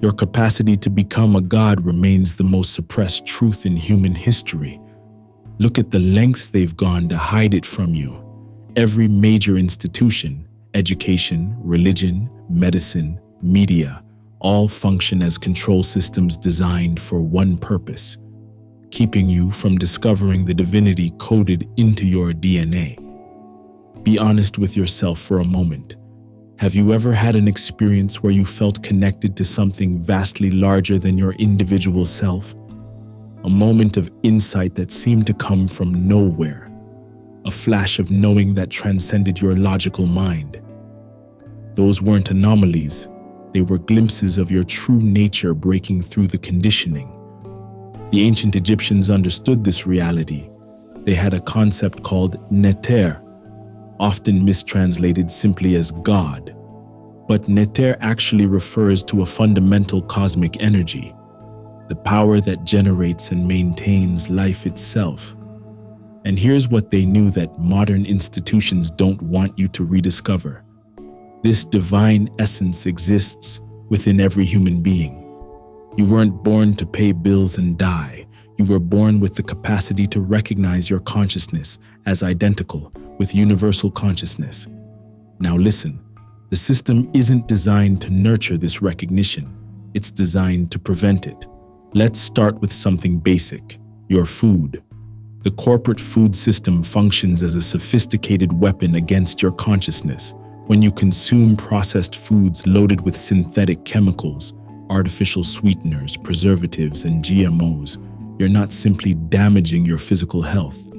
Your capacity to become a god remains the most suppressed truth in human history. Look at the lengths they've gone to hide it from you. Every major institution, education, religion, medicine, media, all function as control systems designed for one purpose: keeping you from discovering the divinity coded into your DNA. Be honest with yourself for a moment. Have you ever had an experience where you felt connected to something vastly larger than your individual self? A moment of insight that seemed to come from nowhere. A flash of knowing that transcended your logical mind. Those weren't anomalies. They were glimpses of your true nature breaking through the conditioning. The ancient Egyptians understood this reality. They had a concept called neter, often mistranslated simply as God. But neter actually refers to a fundamental cosmic energy, the power that generates and maintains life itself. And here's what they knew that modern institutions don't want you to rediscover. This divine essence exists within every human being. You weren't born to pay bills and die. You were born with the capacity to recognize your consciousness as identical with universal consciousness. Now listen, the system isn't designed to nurture this recognition. It's designed to prevent it. Let's start with something basic: your food. The corporate food system functions as a sophisticated weapon against your consciousness. When you consume processed foods loaded with synthetic chemicals, artificial sweeteners, preservatives, and GMOs, you're not simply damaging your physical health.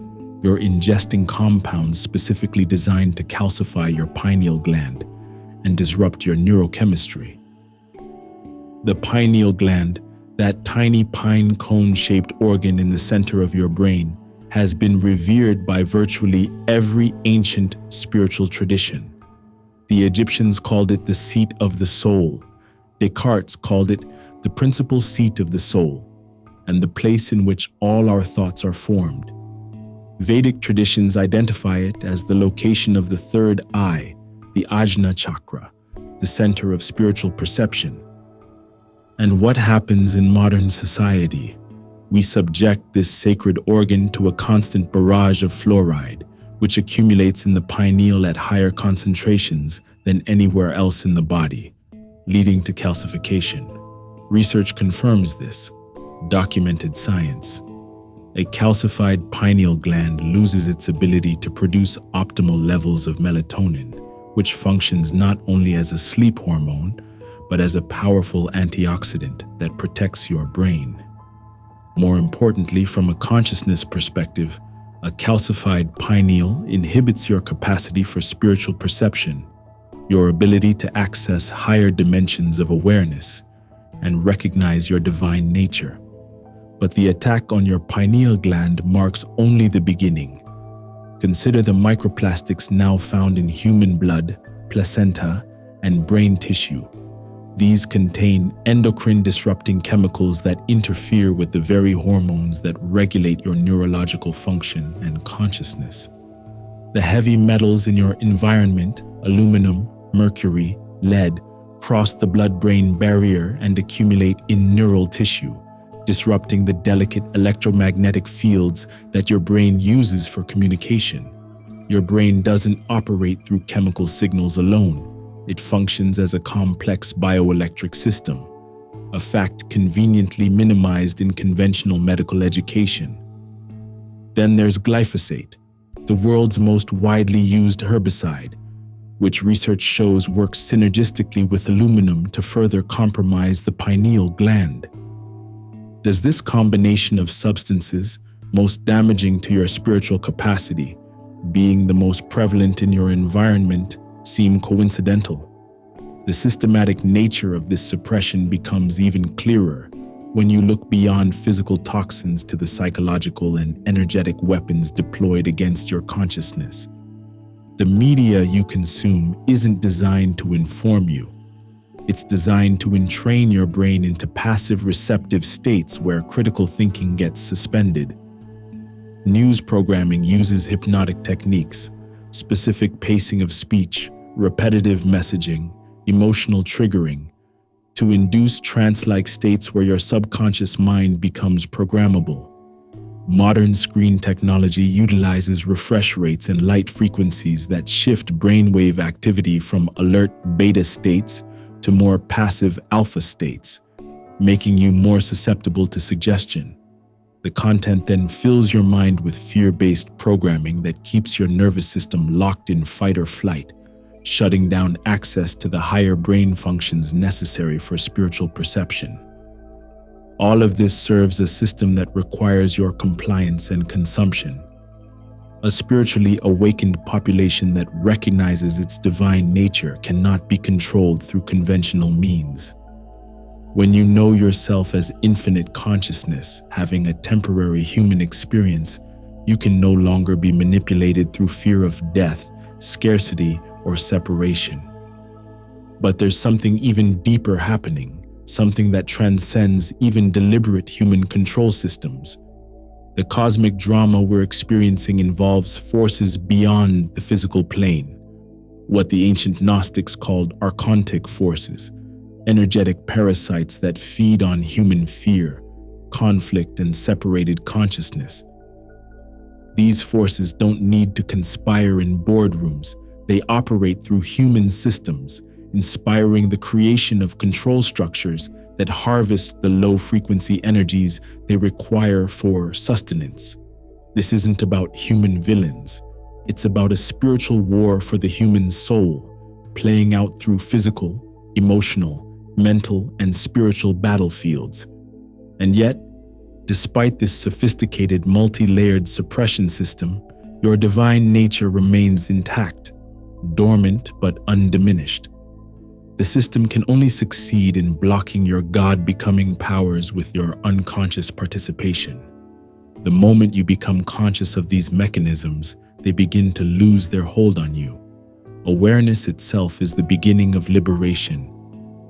You're ingesting compounds specifically designed to calcify your pineal gland and disrupt your neurochemistry. The pineal gland, that tiny pine cone-shaped organ in the center of your brain, has been revered by virtually every ancient spiritual tradition. The Egyptians called it the seat of the soul. Descartes called it the principal seat of the soul, and the place in which all our thoughts are formed. Vedic traditions identify it as the location of the third eye, the Ajna chakra, the center of spiritual perception. And what happens in modern society? We subject this sacred organ to a constant barrage of fluoride, which accumulates in the pineal at higher concentrations than anywhere else in the body, leading to calcification. Research confirms this. Documented science. A calcified pineal gland loses its ability to produce optimal levels of melatonin, which functions not only as a sleep hormone, but as a powerful antioxidant that protects your brain. More importantly, from a consciousness perspective, a calcified pineal inhibits your capacity for spiritual perception, your ability to access higher dimensions of awareness and recognize your divine nature. But the attack on your pineal gland marks only the beginning. Consider the microplastics now found in human blood, placenta, and brain tissue. These contain endocrine-disrupting chemicals that interfere with the very hormones that regulate your neurological function and consciousness. The heavy metals in your environment, aluminum, mercury, lead, cross the blood-brain barrier and accumulate in neural tissue, disrupting the delicate electromagnetic fields that your brain uses for communication. Your brain doesn't operate through chemical signals alone. It functions as a complex bioelectric system, a fact conveniently minimized in conventional medical education. Then there's glyphosate, the world's most widely used herbicide, which research shows works synergistically with aluminum to further compromise the pineal gland. Does this combination of substances, most damaging to your spiritual capacity, being the most prevalent in your environment, seem coincidental? The systematic nature of this suppression becomes even clearer when you look beyond physical toxins to the psychological and energetic weapons deployed against your consciousness. The media you consume isn't designed to inform you. It's designed to entrain your brain into passive receptive states where critical thinking gets suspended. News programming uses hypnotic techniques, specific pacing of speech, repetitive messaging, emotional triggering, to induce trance-like states where your subconscious mind becomes programmable. Modern screen technology utilizes refresh rates and light frequencies that shift brainwave activity from alert beta states to more passive alpha states, making you more susceptible to suggestion. The content then fills your mind with fear-based programming that keeps your nervous system locked in fight or flight, shutting down access to the higher brain functions necessary for spiritual perception. All of this serves a system that requires your compliance and consumption. A spiritually awakened population that recognizes its divine nature cannot be controlled through conventional means. When you know yourself as infinite consciousness, having a temporary human experience, you can no longer be manipulated through fear of death, scarcity, or separation. But there's something even deeper happening. Something that transcends even deliberate human control systems. The cosmic drama we're experiencing involves forces beyond the physical plane, what the ancient Gnostics called archontic forces, energetic parasites that feed on human fear, conflict, and separated consciousness. These forces don't need to conspire in boardrooms. They operate through human systems, inspiring the creation of control structures that harvest the low-frequency energies they require for sustenance. This isn't about human villains. It's about a spiritual war for the human soul, playing out through physical, emotional, mental, and spiritual battlefields. And yet, despite this sophisticated, multi-layered suppression system, your divine nature remains intact, dormant but undiminished. The system can only succeed in blocking your God-becoming powers with your unconscious participation. The moment you become conscious of these mechanisms, they begin to lose their hold on you. Awareness itself is the beginning of liberation.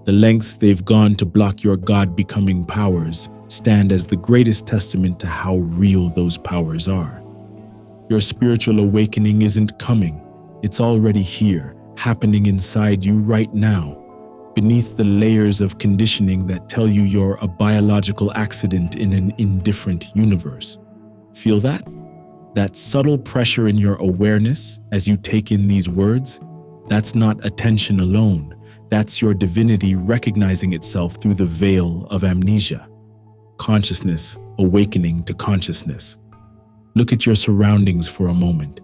The lengths they've gone to block your God-becoming powers stand as the greatest testament to how real those powers are. Your spiritual awakening isn't coming. It's already here, happening inside you right now, beneath the layers of conditioning that tell you you're a biological accident in an indifferent universe. Feel that? That subtle pressure in your awareness as you take in these words? That's not attention alone. That's your divinity recognizing itself through the veil of amnesia. Consciousness awakening to consciousness. Look at your surroundings for a moment.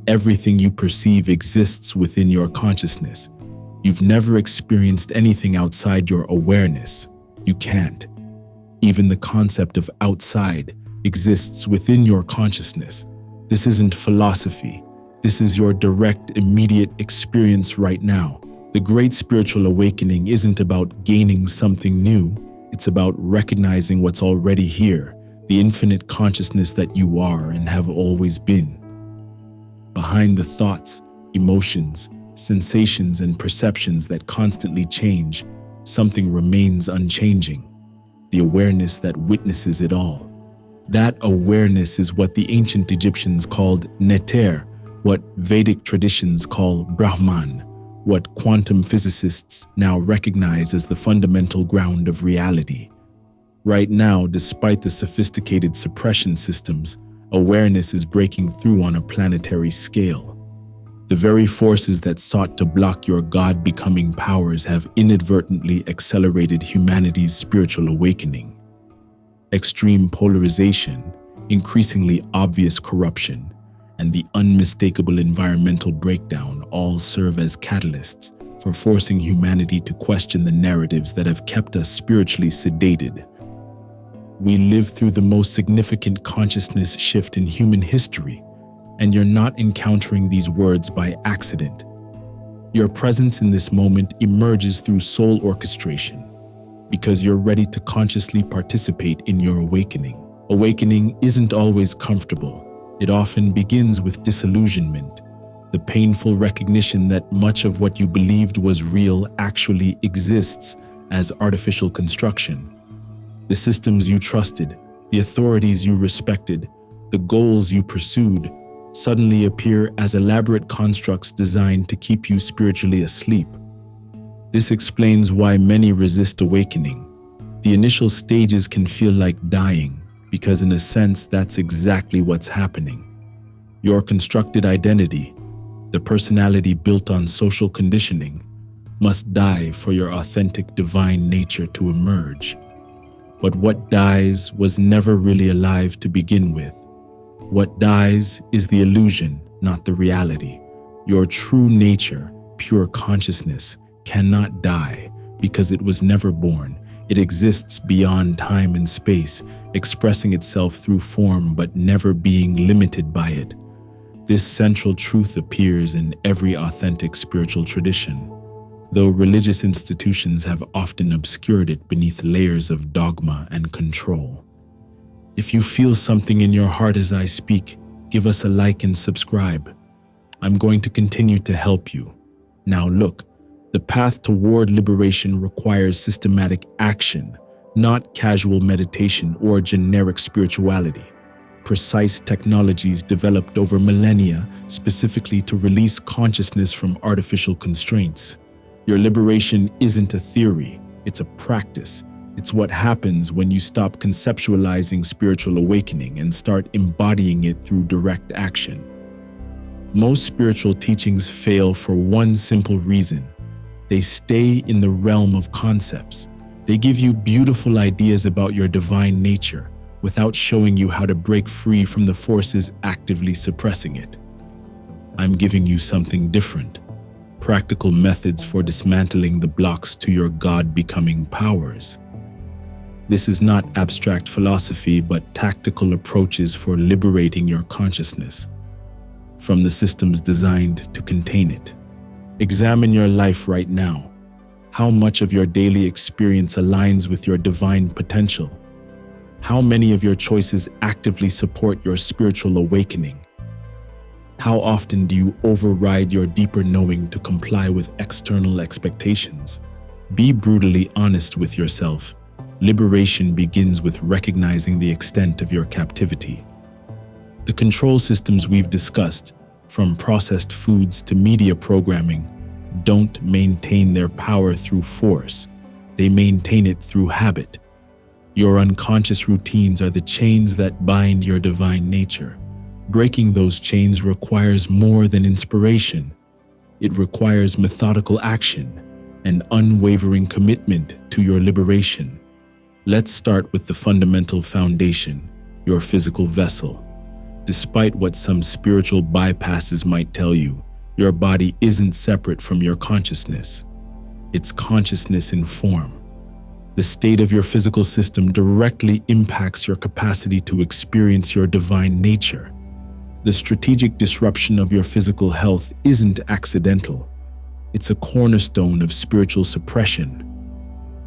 Everything you perceive exists within your consciousness. You've never experienced anything outside your awareness. You can't. Even the concept of outside exists within your consciousness. This isn't philosophy. This is your direct, immediate experience right now. The great spiritual awakening isn't about gaining something new. It's about recognizing what's already here, the infinite consciousness that you are and have always been. Behind the thoughts, emotions, sensations, and perceptions that constantly change, something remains unchanging. The awareness that witnesses it all. That awareness is what the ancient Egyptians called Neter, what Vedic traditions call Brahman, what quantum physicists now recognize as the fundamental ground of reality. Right now, despite the sophisticated suppression systems, awareness is breaking through on a planetary scale. The very forces that sought to block your God-becoming powers have inadvertently accelerated humanity's spiritual awakening. Extreme polarization, increasingly obvious corruption, and the unmistakable environmental breakdown all serve as catalysts for forcing humanity to question the narratives that have kept us spiritually sedated. We live through the most significant consciousness shift in human history, and you're not encountering these words by accident. Your presence in this moment emerges through soul orchestration, because you're ready to consciously participate in your awakening. Awakening isn't always comfortable. It often begins with disillusionment, the painful recognition that much of what you believed was real actually exists as artificial construction. The systems you trusted, the authorities you respected, the goals you pursued, suddenly appear as elaborate constructs designed to keep you spiritually asleep. This explains why many resist awakening. The initial stages can feel like dying, because in a sense that's exactly what's happening. Your constructed identity, the personality built on social conditioning, must die for your authentic divine nature to emerge. But what dies was never really alive to begin with. What dies is the illusion, not the reality. Your true nature, pure consciousness, cannot die because it was never born. It exists beyond time and space, expressing itself through form but never being limited by it. This central truth appears in every authentic spiritual tradition, though religious institutions have often obscured it beneath layers of dogma and control. If you feel something in your heart as I speak, give us a like and subscribe. I'm going to continue to help you. Now look, the path toward liberation requires systematic action, not casual meditation or generic spirituality. Precise technologies developed over millennia specifically to release consciousness from artificial constraints. Your liberation isn't a theory, it's a practice. It's what happens when you stop conceptualizing spiritual awakening and start embodying it through direct action. Most spiritual teachings fail for one simple reason. They stay in the realm of concepts. They give you beautiful ideas about your divine nature without showing you how to break free from the forces actively suppressing it. I'm giving you something different. Practical methods for dismantling the blocks to your God-becoming powers. This is not abstract philosophy, but tactical approaches for liberating your consciousness from the systems designed to contain it. Examine your life right now. How much of your daily experience aligns with your divine potential? How many of your choices actively support your spiritual awakening? How often do you override your deeper knowing to comply with external expectations? Be brutally honest with yourself. Liberation begins with recognizing the extent of your captivity. The control systems we've discussed, from processed foods to media programming, don't maintain their power through force. They maintain it through habit. Your unconscious routines are the chains that bind your divine nature. Breaking those chains requires more than inspiration. It requires methodical action and unwavering commitment to your liberation. Let's start with the fundamental foundation, your physical vessel. Despite what some spiritual bypasses might tell you, your body isn't separate from your consciousness. It's consciousness in form. The state of your physical system directly impacts your capacity to experience your divine nature. The strategic disruption of your physical health isn't accidental. It's a cornerstone of spiritual suppression.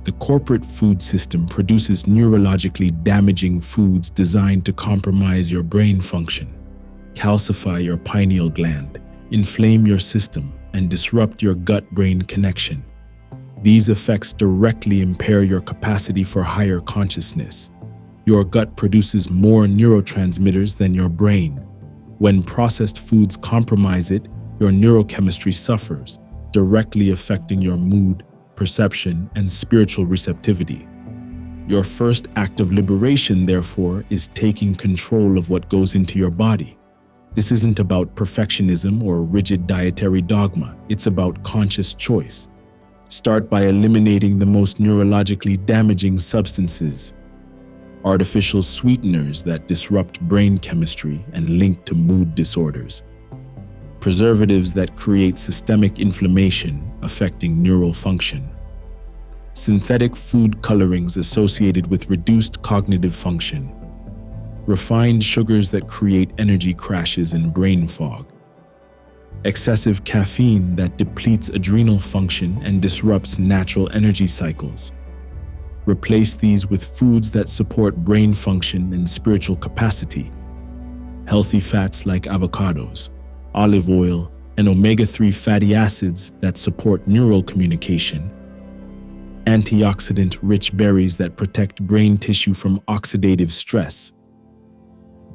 The corporate food system produces neurologically damaging foods designed to compromise your brain function, calcify your pineal gland, inflame your system, and disrupt your gut-brain connection. These effects directly impair your capacity for higher consciousness. Your gut produces more neurotransmitters than your brain. When processed foods compromise it, your neurochemistry suffers, directly affecting your mood, perception, and spiritual receptivity. Your first act of liberation, therefore, is taking control of what goes into your body. This isn't about perfectionism or rigid dietary dogma. It's about conscious choice. Start by eliminating the most neurologically damaging substances, artificial sweeteners that disrupt brain chemistry and link to mood disorders, preservatives that create systemic inflammation affecting neural function, synthetic food colorings associated with reduced cognitive function, refined sugars that create energy crashes and brain fog, excessive caffeine that depletes adrenal function and disrupts natural energy cycles. Replace these with foods that support brain function and spiritual capacity. Healthy fats like avocados, olive oil, and omega-3 fatty acids that support neural communication. Antioxidant-rich berries that protect brain tissue from oxidative stress.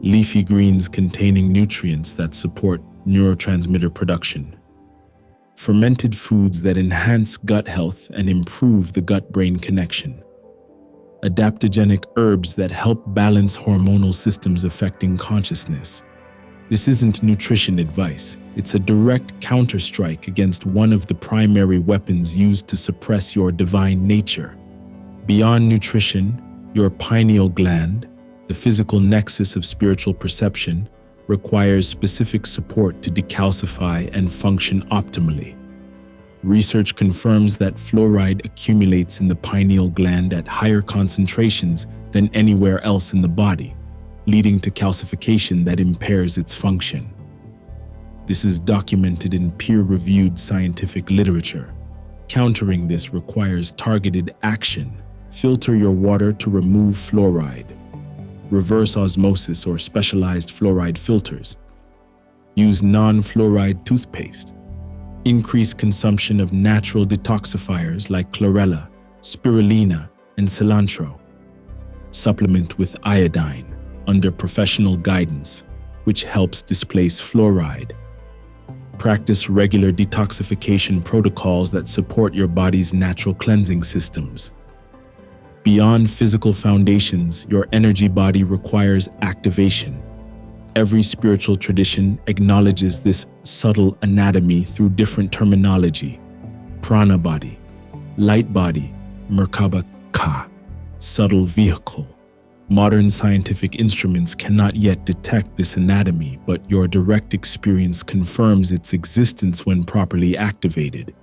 Leafy greens containing nutrients that support neurotransmitter production. fermented foods that enhance gut health and improve the gut-brain connection, adaptogenic herbs that help balance hormonal systems affecting consciousness. This isn't nutrition advice. It's a direct counterstrike against one of the primary weapons used to suppress your divine nature. Beyond nutrition, your pineal gland, the physical nexus of spiritual perception, requires specific support to decalcify and function optimally. Research confirms that fluoride accumulates in the pineal gland at higher concentrations than anywhere else in the body, leading to calcification that impairs its function. This is documented in peer-reviewed scientific literature. Countering this requires targeted action. Filter your water to remove fluoride. Reverse osmosis or specialized fluoride filters. Use non-fluoride toothpaste. Increase consumption of natural detoxifiers like chlorella, spirulina, and cilantro. Supplement with iodine under professional guidance, which helps displace fluoride. Practice regular detoxification protocols that support your body's natural cleansing systems. Beyond physical foundations, your energy body requires activation. Every spiritual tradition acknowledges this subtle anatomy through different terminology: prana body, light body, Merkaba ka, subtle vehicle. Modern scientific instruments cannot yet detect this anatomy, but your direct experience confirms its existence when properly activated.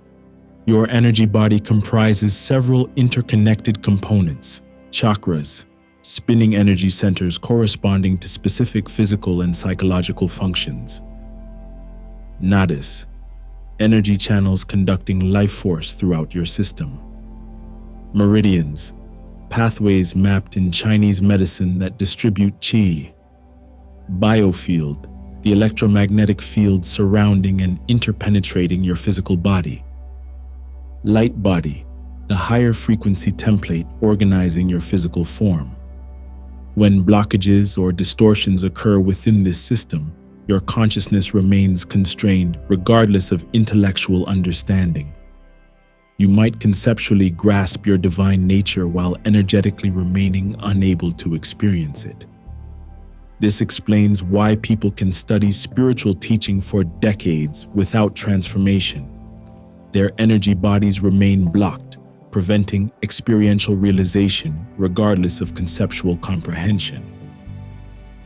Your energy body comprises several interconnected components: chakras, spinning energy centers corresponding to specific physical and psychological functions; nadis, energy channels conducting life force throughout your system; meridians, pathways mapped in Chinese medicine that distribute qi; biofield, the electromagnetic field surrounding and interpenetrating your physical body; light body, the higher frequency template organizing your physical form. When blockages or distortions occur within this system, your consciousness remains constrained regardless of intellectual understanding. You might conceptually grasp your divine nature while energetically remaining unable to experience it. This explains why people can study spiritual teaching for decades without transformation. Their energy bodies remain blocked, preventing experiential realization regardless of conceptual comprehension.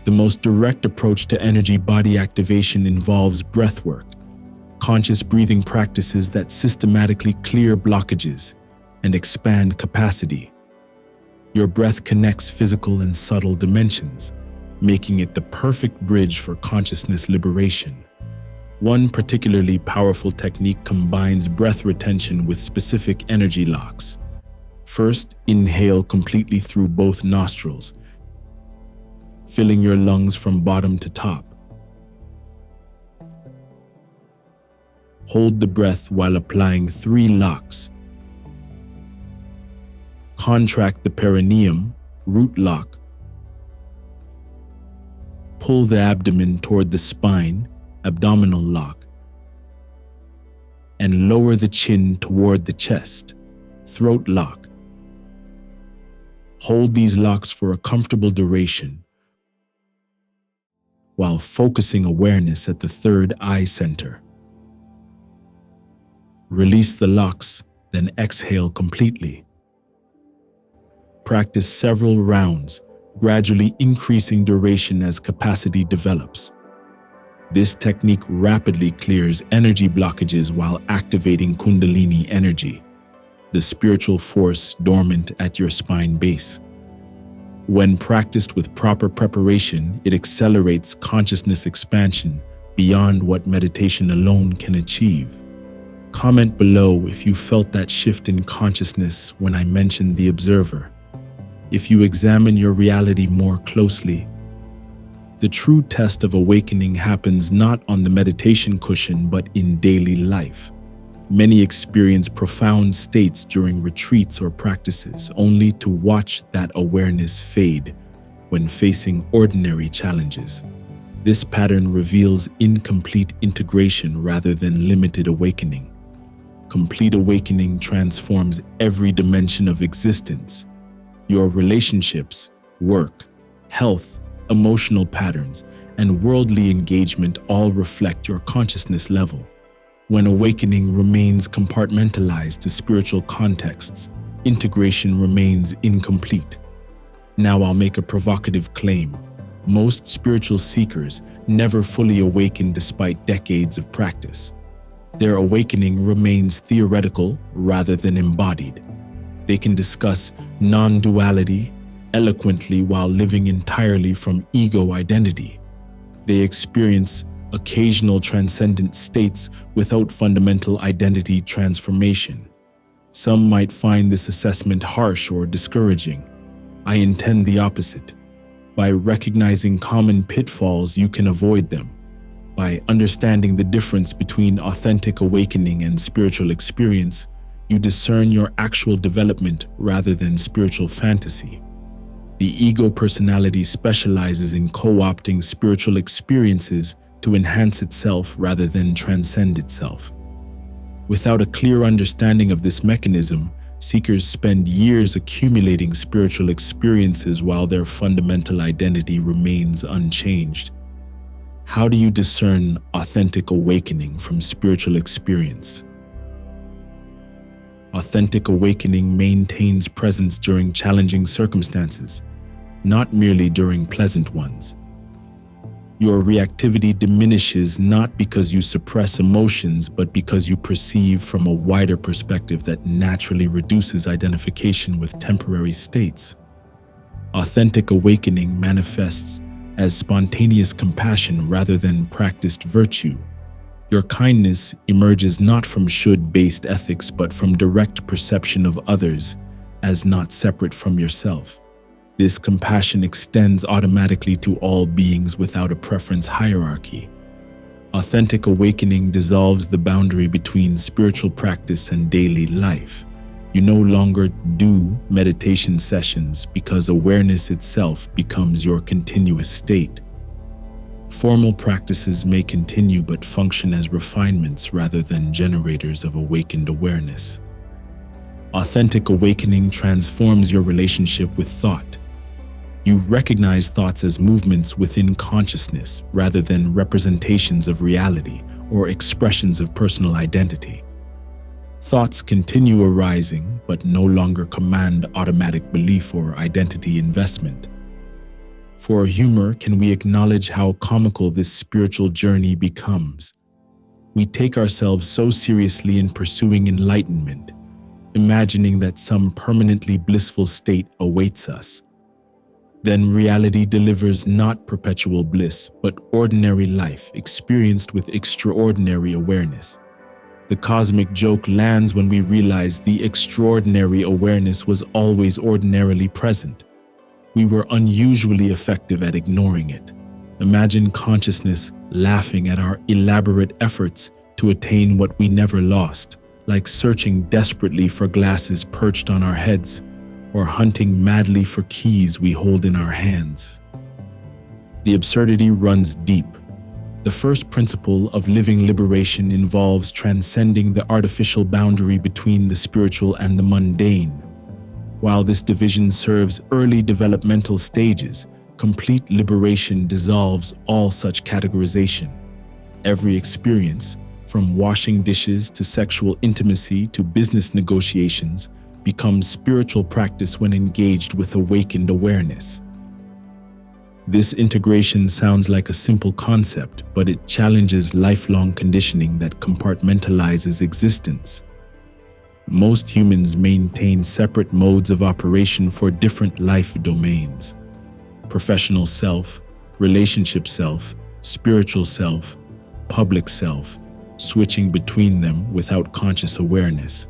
The most direct approach to energy body activation involves breathwork, conscious breathing practices that systematically clear blockages and expand capacity. Your breath connects physical and subtle dimensions, making it the perfect bridge for consciousness liberation. One particularly powerful technique combines breath retention with specific energy locks. First, inhale completely through both nostrils, filling your lungs from bottom to top. Hold the breath while applying 3 locks. Contract the perineum, root lock. Pull the abdomen toward the spine, abdominal lock. And lower the chin toward the chest, throat lock. Hold these locks for a comfortable duration while focusing awareness at the third eye center. Release the locks, then exhale completely. Practice several rounds, gradually increasing duration as capacity develops. This technique rapidly clears energy blockages while activating Kundalini energy, the spiritual force dormant at your spine base. When practiced with proper preparation, it accelerates consciousness expansion beyond what meditation alone can achieve. Comment below if you felt that shift in consciousness when I mentioned the observer. If you examine your reality more closely, the true test of awakening happens not on the meditation cushion but in daily life. Many experience profound states during retreats or practices, only to watch that awareness fade when facing ordinary challenges. This pattern reveals incomplete integration rather than limited awakening. Complete awakening transforms every dimension of existence. Your relationships, work, health, emotional patterns, and worldly engagement all reflect your consciousness level. When awakening remains compartmentalized to spiritual contexts, integration remains incomplete. Now I'll make a provocative claim. Most spiritual seekers never fully awaken despite decades of practice. Their awakening remains theoretical rather than embodied. They can discuss non-duality eloquently while living entirely from ego identity. They experience occasional transcendent states without fundamental identity transformation. Some might find this assessment harsh or discouraging. I intend the opposite. By recognizing common pitfalls, you can avoid them. By understanding the difference between authentic awakening and spiritual experience, you discern your actual development rather than spiritual fantasy. The ego personality specializes in co-opting spiritual experiences to enhance itself rather than transcend itself. Without a clear understanding of this mechanism, seekers spend years accumulating spiritual experiences while their fundamental identity remains unchanged. How do you discern authentic awakening from spiritual experience? Authentic awakening maintains presence during challenging circumstances, not merely during pleasant ones. Your reactivity diminishes not because you suppress emotions, but because you perceive from a wider perspective that naturally reduces identification with temporary states. Authentic awakening manifests as spontaneous compassion rather than practiced virtue. Your kindness emerges not from should-based ethics, but from direct perception of others as not separate from yourself. This compassion extends automatically to all beings without a preference hierarchy. Authentic awakening dissolves the boundary between spiritual practice and daily life. You no longer do meditation sessions because awareness itself becomes your continuous state. Formal practices may continue but function as refinements rather than generators of awakened awareness. Authentic awakening transforms your relationship with thought. You recognize thoughts as movements within consciousness rather than representations of reality or expressions of personal identity. Thoughts continue arising but no longer command automatic belief or identity investment. For humor, can we acknowledge how comical this spiritual journey becomes? We take ourselves so seriously in pursuing enlightenment, imagining that some permanently blissful state awaits us. Then reality delivers not perpetual bliss, but ordinary life experienced with extraordinary awareness. The cosmic joke lands when we realize the extraordinary awareness was always ordinarily present. We were unusually effective at ignoring it. Imagine consciousness laughing at our elaborate efforts to attain what we never lost, like searching desperately for glasses perched on our heads, or hunting madly for keys we hold in our hands. The absurdity runs deep. The first principle of living liberation involves transcending the artificial boundary between the spiritual and the mundane. While this division serves early developmental stages, complete liberation dissolves all such categorization. Every experience, from washing dishes to sexual intimacy to business negotiations, becomes spiritual practice when engaged with awakened awareness. This integration sounds like a simple concept, but it challenges lifelong conditioning that compartmentalizes existence. Most humans maintain separate modes of operation for different life domains: professional self, relationship self, spiritual self, public self, switching between them without conscious awareness.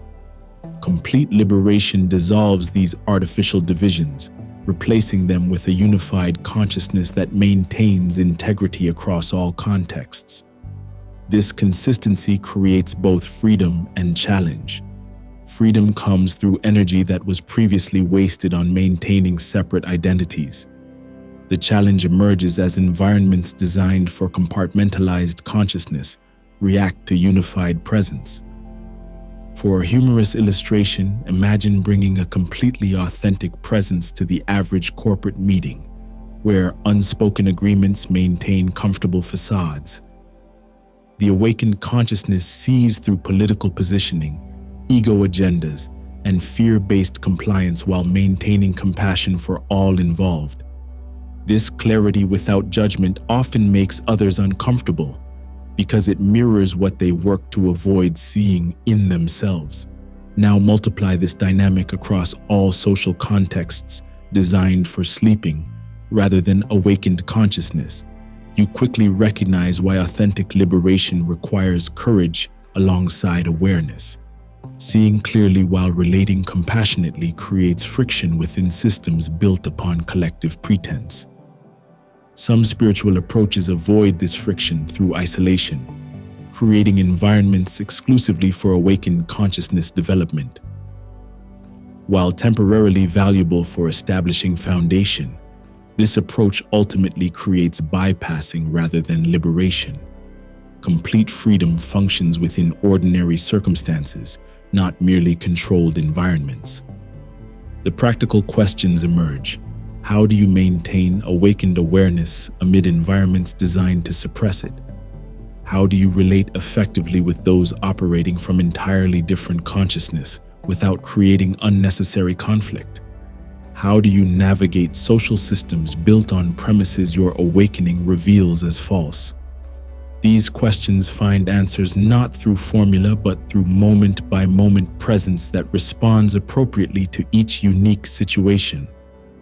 Complete liberation dissolves these artificial divisions, replacing them with a unified consciousness that maintains integrity across all contexts. This consistency creates both freedom and challenge. Freedom comes through energy that was previously wasted on maintaining separate identities. The challenge emerges as environments designed for compartmentalized consciousness react to unified presence. For a humorous illustration, imagine bringing a completely authentic presence to the average corporate meeting, where unspoken agreements maintain comfortable facades. The awakened consciousness sees through political positioning, ego agendas, and fear-based compliance while maintaining compassion for all involved. This clarity without judgment often makes others uncomfortable because it mirrors what they work to avoid seeing in themselves. Now multiply this dynamic across all social contexts designed for sleeping rather than awakened consciousness. You quickly recognize why authentic liberation requires courage alongside awareness. Seeing clearly while relating compassionately creates friction within systems built upon collective pretense. Some spiritual approaches avoid this friction through isolation, creating environments exclusively for awakened consciousness development. While temporarily valuable for establishing foundation, this approach ultimately creates bypassing rather than liberation. Complete freedom functions within ordinary circumstances, not merely controlled environments. The practical questions emerge. How do you maintain awakened awareness amid environments designed to suppress it? How do you relate effectively with those operating from entirely different consciousness without creating unnecessary conflict? How do you navigate social systems built on premises your awakening reveals as false? These questions find answers not through formula but through moment-by-moment presence that responds appropriately to each unique situation.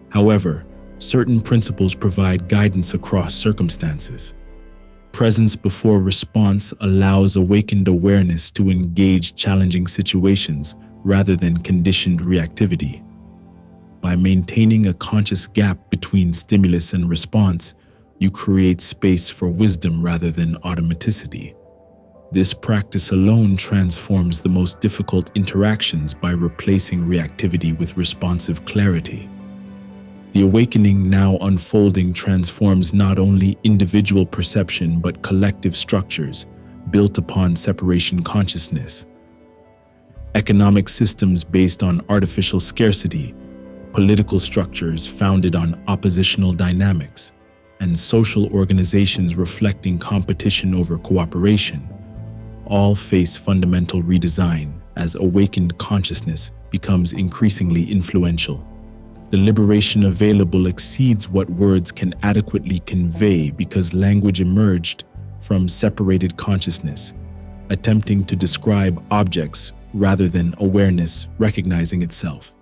However, certain principles provide guidance across circumstances. Presence before response allows awakened awareness to engage challenging situations rather than conditioned reactivity. By maintaining a conscious gap between stimulus and response, you create space for wisdom rather than automaticity. This practice alone transforms the most difficult interactions by replacing reactivity with responsive clarity. The awakening now unfolding transforms not only individual perception but collective structures built upon separation consciousness. Economic systems based on artificial scarcity, political structures founded on oppositional dynamics, and social organizations reflecting competition over cooperation, all face fundamental redesign as awakened consciousness becomes increasingly influential. The liberation available exceeds what words can adequately convey because language emerged from separated consciousness, attempting to describe objects rather than awareness recognizing itself.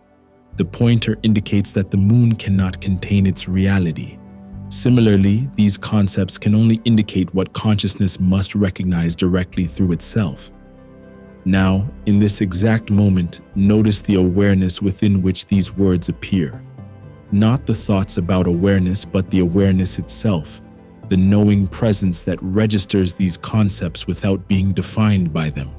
The pointer indicates that the moon cannot contain its reality. Similarly, these concepts can only indicate what consciousness must recognize directly through itself. Now, in this exact moment, notice the awareness within which these words appear. Not the thoughts about awareness, but the awareness itself, the knowing presence that registers these concepts without being defined by them.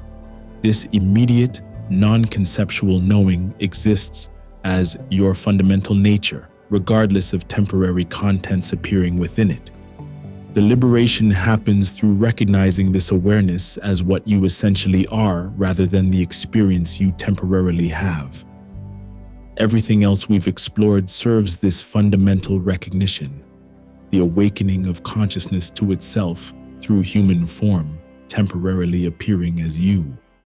This immediate, non-conceptual knowing exists as your fundamental nature, regardless of temporary contents appearing within it. The liberation happens through recognizing this awareness as what you essentially are rather than the experience you temporarily have. Everything else we've explored serves this fundamental recognition, the awakening of consciousness to itself through human form, temporarily appearing as you.